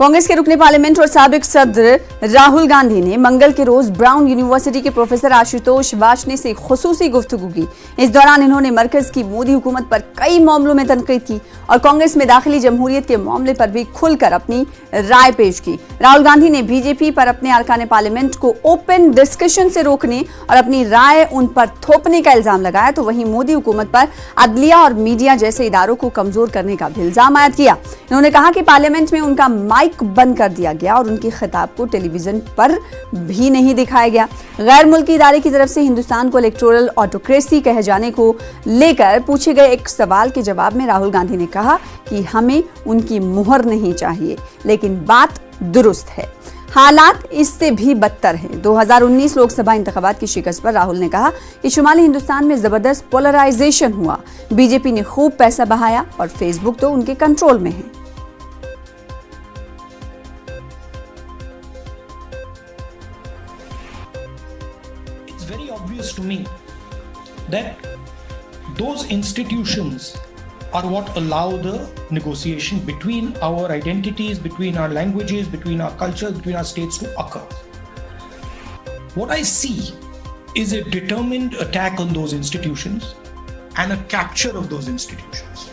कांग्रेस के रुकने पार्लियामेंट और साबिक सदर राहुल गांधी ने मंगल के रोज ब्राउन यूनिवर्सिटी के प्रोफेसर आशुतोष वार्ष्णेय से खुसूसी गुफ्तगू की। इस दौरान इन्होंने मरकज की मोदी हुकूमत पर कई मामलों में तनकीद की और कांग्रेस में दाखिली जमहूरियत के मामले पर भी खुलकर अपनी राय पेश की। राहुल गांधी ने बीजेपी पर अपने अरकान पार्लियामेंट को ओपन डिस्कशन से रोकने और अपनी राय उन पर थोपने का इल्जाम लगाया, तो वहीं मोदी हुकूमत पर अदलिया और मीडिया जैसे इदारों को कमजोर करने का भी इल्जाम आयद किया। इन्होंने कहा कि पार्लियामेंट में उनका माइक बंद कर दिया गया और उनके खिताब को टेलीविजन पर भी नहीं दिखाया गया। गैर मुल्की इदारे की तरफ से हिंदुस्तान को इलेक्टोरल ऑटोक्रेसी कहे जाने को लेकर पूछे गए एक सवाल के जवाब में राहुल गांधी ने कहा कि हमें उनकी मुहर नहीं चाहिए, लेकिन बात दुरुस्त है। हालात इससे भी बदतर हैं। 2019 लोकसभा इंतखाबात की शिकस्त पर राहुल ने कहा कि शुमाली हिंदुस्तान में जबरदस्त पोलराइजेशन हुआ, बीजेपी ने खूब पैसा बहाया और फेसबुक तो उनके कंट्रोल में है। It's very obvious to me that those institutions are what allow the negotiation between our identities, between our languages, between our cultures, between our states to occur. What I see is a determined attack on those institutions and a capture of those institutions.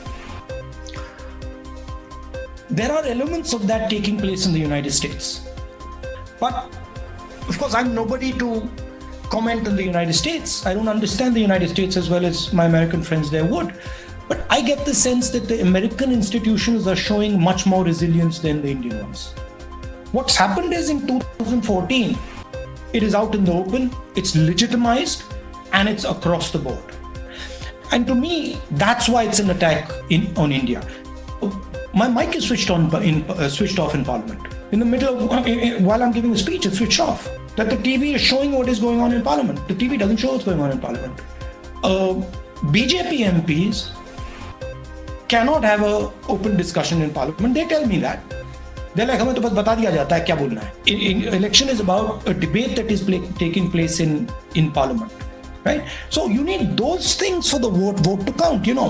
There are elements of that taking place in the United States. But of course, I'm nobody to comment on the United States. I don't understand the United States as well as my American friends there would. But I get the sense that the American institutions are showing much more resilience than the Indian ones. What's happened is in 2014, it is out in the open, it's legitimized, and it's across the board. And to me, that's why it's an attack on India. My mic is switched off in Parliament. In the middle of, while I'm giving a speech, it's switched off. That the TV is showing what is going on in Parliament. The TV doesn't show what's going on in Parliament. BJP MPs cannot have an open discussion in Parliament. They tell me that. They're like, हमें तो बस बता दिया जाता है क्या बोलना है. Election is about a debate that is taking place in Parliament, right? So you need those things for the vote to count. You know,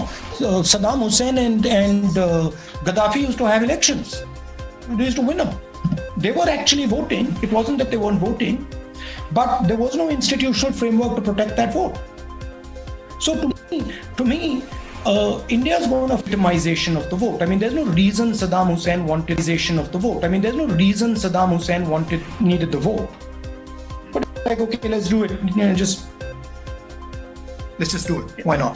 Saddam Hussein and Gaddafi used to have elections. They used to win them. They were actually voting. It wasn't that they weren't voting, but there was no institutional framework to protect that vote. So to me, India's going of victimization of the vote. I mean, there's no reason Saddam Hussein wanted victimization of the vote. I mean, there's no reason Saddam Hussein needed the vote. But like, okay, let's do it. You know, let's just do it. Why not?